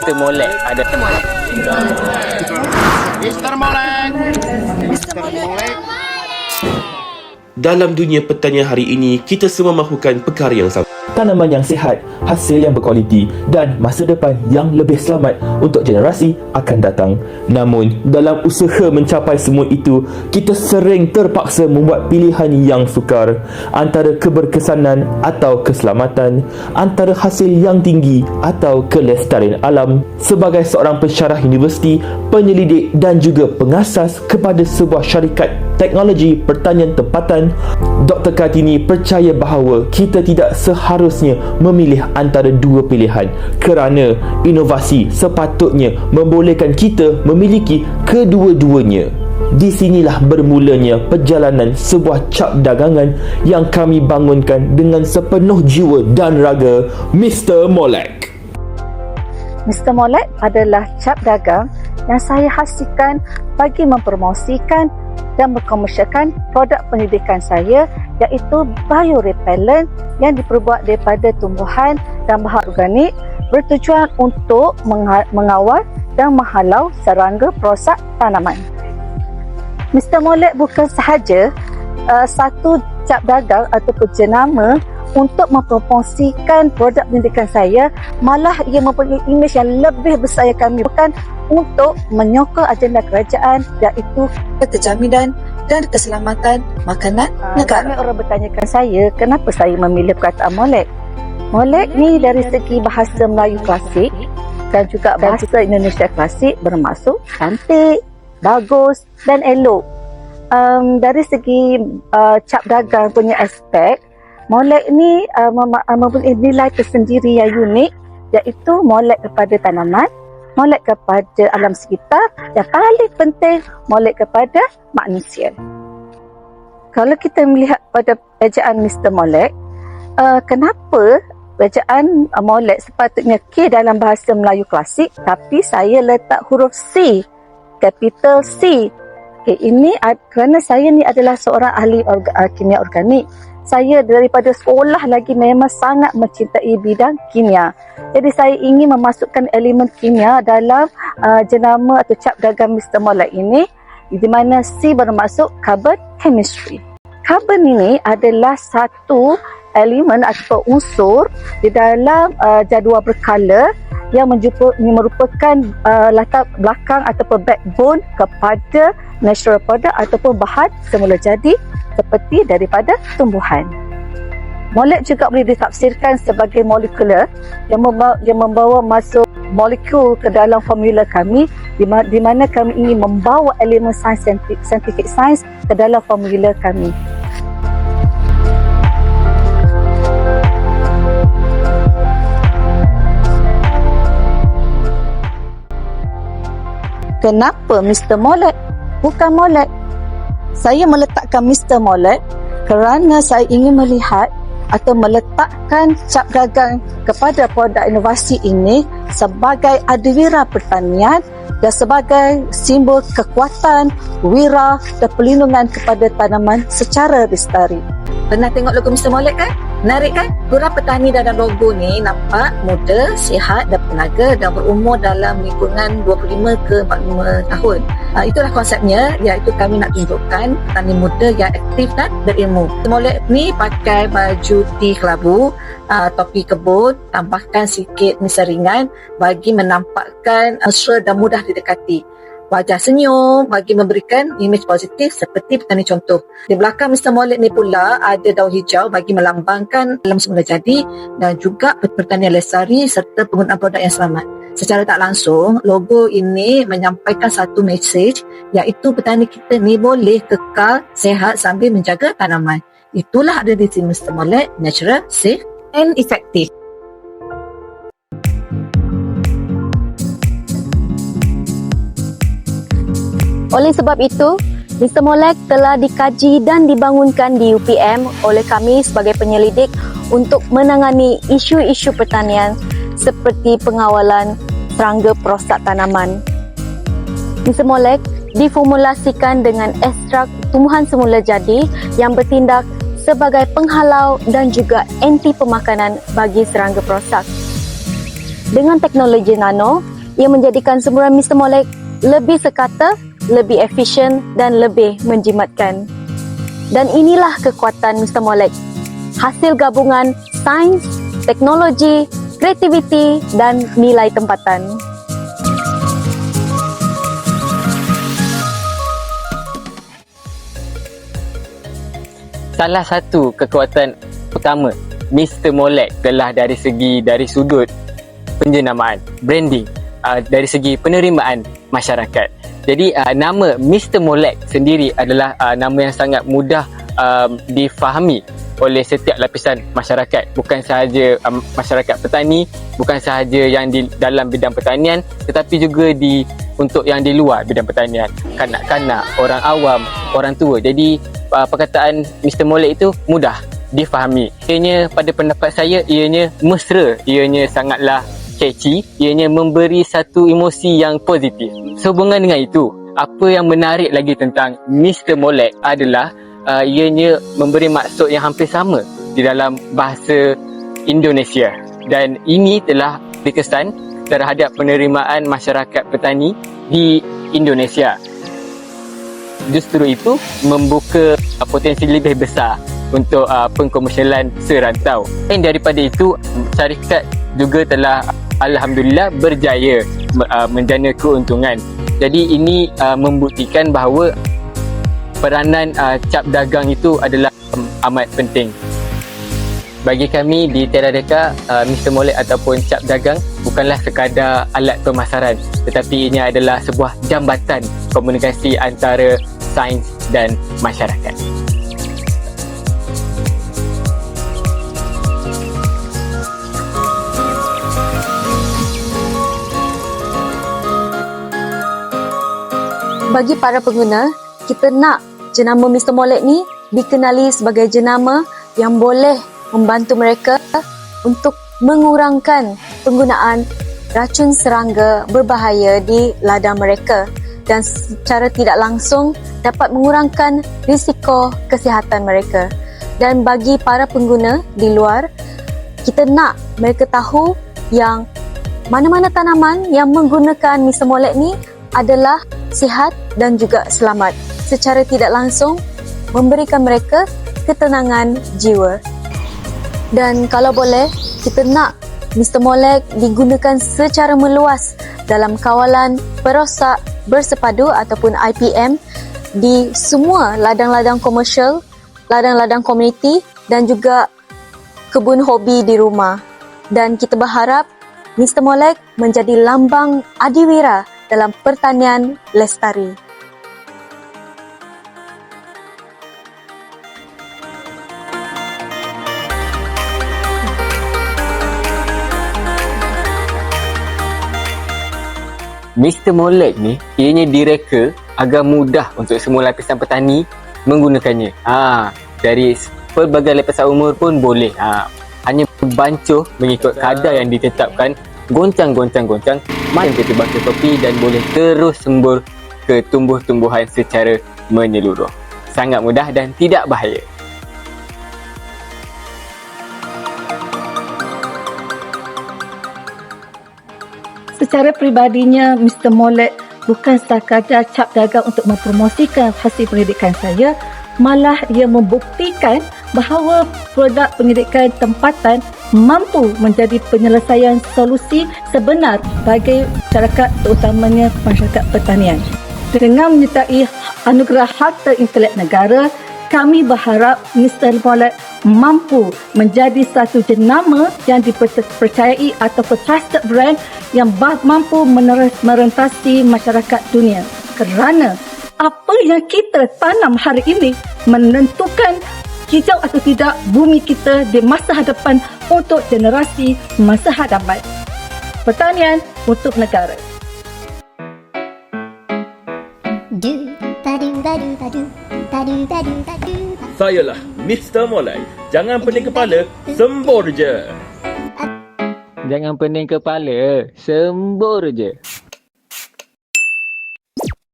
Mr. Molek ada. Mr. Molek. Mr. Molek. Dalam dunia pertanian hari ini, kita semua mahukan perkara yang sama. Tanaman yang sihat, hasil yang berkualiti dan masa depan yang lebih selamat untuk generasi akan datang. Namun, dalam usaha mencapai semua itu, kita sering terpaksa membuat pilihan yang sukar antara keberkesanan atau keselamatan, antara hasil yang tinggi atau kelestarian alam. Sebagai seorang pensyarah universiti, penyelidik dan juga pengasas kepada sebuah syarikat teknologi pertanian tempatan, Dr. Kartini percaya bahawa kita tidak seharusnya memilih antara dua pilihan kerana inovasi sepatutnya membolehkan kita memiliki kedua-duanya. Di sinilah bermulanya perjalanan sebuah cap dagangan yang kami bangunkan dengan sepenuh jiwa dan raga, Mr. Molek. Mr. Molek adalah cap dagang yang saya hasilkan bagi mempromosikan dan berkomersialkan produk pendidikan saya, iaitu biorepellent yang diperbuat daripada tumbuhan dan bahan organik bertujuan untuk mengawal dan menghalau serangga perosak tanaman. Mr. Molek bukan sahaja satu cap dagang ataupun jenama untuk mempromosikan produk pendidikan saya, malah ia mempunyai imej yang lebih besar yang kami bukan untuk menyokong agenda kerajaan, iaitu kejaminan dan keselamatan makanan negara. Ramai orang bertanyakan saya, kenapa saya memilih perkataan Molek? Molek ni dari segi bahasa Melayu klasik dan juga bahasa Indonesia klasik bermaksud cantik, bagus dan elok. Dari segi cap dagang punya aspek, Molek ni mempunyai nilai tersendiri yang unik, iaitu molek kepada tanaman, molek kepada alam sekitar, yang paling penting molek kepada manusia. Kalau kita melihat pada ejaan Mr. Molek, kenapa ejaan Molek sepatutnya K dalam bahasa Melayu klasik, tapi saya letak huruf C, capital C. Ini kerana saya ni adalah seorang ahli kimia organik. Saya daripada sekolah lagi memang sangat mencintai bidang kimia. Jadi saya ingin memasukkan elemen kimia dalam jenama atau cap dagang Mr. Molek ini, di mana C bermaksud carbon chemistry. Carbon ini adalah satu elemen atau unsur di dalam jadual berkala yang merupakan latar belakang ataupun backbone kepada natural product ataupun bahan semula jadi seperti daripada tumbuhan. Molek juga boleh ditafsirkan sebagai molekular yang membawa masuk molekul ke dalam formula kami, di mana kami ingin membawa elemen scientific science ke dalam formula kami. Kenapa Mr. Molek? Bukan Molek. Saya meletakkan Mr. Molek kerana saya ingin melihat atau meletakkan cap dagang kepada produk inovasi ini sebagai adwira pertanian dan sebagai simbol kekuatan, wira dan perlindungan kepada tanaman secara lestari. Pernah tengok logo Mr. Molek kan? Menarik kan? Kurang petani dalam logo ni nampak muda, sihat dan tenaga dan berumur dalam lingkungan 25 ke 45 tahun. Itulah konsepnya, iaitu kami nak tunjukkan petani muda yang aktif dan berilmu. Mr. Molek ni pakai baju tee kelabu, topi kebun, tambahkan sikit misal ringan bagi menampakkan mesra dan mudah didekati. Wajah senyum bagi memberikan imej positif seperti petani contoh. Di belakang Mr. Molek ni pula ada daun hijau bagi melambangkan alam semula jadi dan juga pertanian lestari serta penggunaan produk yang selamat. Secara tak langsung, logo ini menyampaikan satu mesej, iaitu petani kita ni boleh kekal sehat sambil menjaga tanaman. Itulah ada di sini Mr. Molek, natural, safe and effective. Oleh sebab itu, Mr. Molek telah dikaji dan dibangunkan di UPM oleh kami sebagai penyelidik untuk menangani isu-isu pertanian seperti pengawalan serangga perosak tanaman. Mr. Molek diformulasikan dengan ekstrak tumbuhan semula jadi yang bertindak sebagai penghalau dan juga anti pemakanan bagi serangga perosak. Dengan teknologi nano, Ia menjadikan semburan Mr. Molek lebih sekata, lebih efisien dan lebih menjimatkan. Dan inilah kekuatan Mr. Molek. Hasil gabungan sains, teknologi, kreativiti dan nilai tempatan. Salah satu kekuatan pertama Mr. Molek telah dari sudut penjenamaan, branding, dari segi penerimaan masyarakat. Jadi nama Mr. Molek sendiri adalah nama yang sangat mudah difahami oleh setiap lapisan masyarakat, bukan sahaja masyarakat petani, bukan sahaja yang di dalam bidang pertanian, tetapi juga untuk yang di luar bidang pertanian, kanak-kanak, orang awam, orang tua. Jadi perkataan Mr. Molek itu mudah difahami. Ianya pada pendapat saya, ianya mesra, ianya sangatlah catchy, ianya memberi satu emosi yang positif. Sehubungan dengan itu, apa yang menarik lagi tentang Mr. Molek adalah ianya memberi maksud yang hampir sama di dalam bahasa Indonesia, dan ini telah dikesan terhadap penerimaan masyarakat petani di Indonesia. Justru itu membuka potensi lebih besar untuk pengkomersialan serantau. Dan daripada itu, syarikat juga telah alhamdulillah berjaya menjana keuntungan. Jadi ini membuktikan bahawa peranan cap dagang itu adalah amat penting. Bagi kami di Terra Deka, Mr. Molek ataupun cap dagang bukanlah sekadar alat pemasaran, tetapi ini adalah sebuah jambatan komunikasi antara sains dan masyarakat. Bagi para pengguna, kita nak jenama Mr. Molek ni dikenali sebagai jenama yang boleh membantu mereka untuk mengurangkan penggunaan racun serangga berbahaya di ladang mereka, dan secara tidak langsung dapat mengurangkan risiko kesihatan mereka. Dan bagi para pengguna di luar, kita nak mereka tahu yang mana-mana tanaman yang menggunakan Mr. Molek ni adalah sihat dan juga selamat. Secara tidak langsung memberikan mereka ketenangan jiwa. Dan kalau boleh, kita nak Mr. Molek digunakan secara meluas dalam kawalan perosak bersepadu ataupun IPM di semua ladang-ladang komersial, ladang-ladang komuniti dan juga kebun hobi di rumah. Dan kita berharap Mr. Molek menjadi lambang adiwira dalam pertanian lestari. Mr. Molek ni, ianya direka agar mudah untuk semua lapisan petani menggunakannya. Dari pelbagai lapisan umur pun boleh. Hanya bancuh mengikut kadar yang ditetapkan, goncang-goncang, main ke bakar kopi dan boleh terus sembur ke tumbuh-tumbuhan secara menyeluruh. Sangat mudah dan tidak bahaya. Secara peribadinya, Mr. Molek bukan sekadar cap dagang untuk mempromosikan hasil pendidikan saya, malah ia membuktikan bahawa produk pendidikan tempatan mampu menjadi penyelesaian solusi sebenar bagi masyarakat, terutamanya masyarakat pertanian. Dengan menyertai anugerah Harta Intelek Negara, kami berharap Mr. Molek mampu menjadi satu jenama yang dipercayai atau trusted brand yang mampu merentasi masyarakat dunia. Kerana apa yang kita tanam hari ini menentukan hijau atau tidak bumi kita di masa hadapan untuk generasi masa hadapan. Pertanian untuk negara. Sayalah Mr. Molek. Jangan pening kepala, sembur je. Jangan pening kepala, sembur je.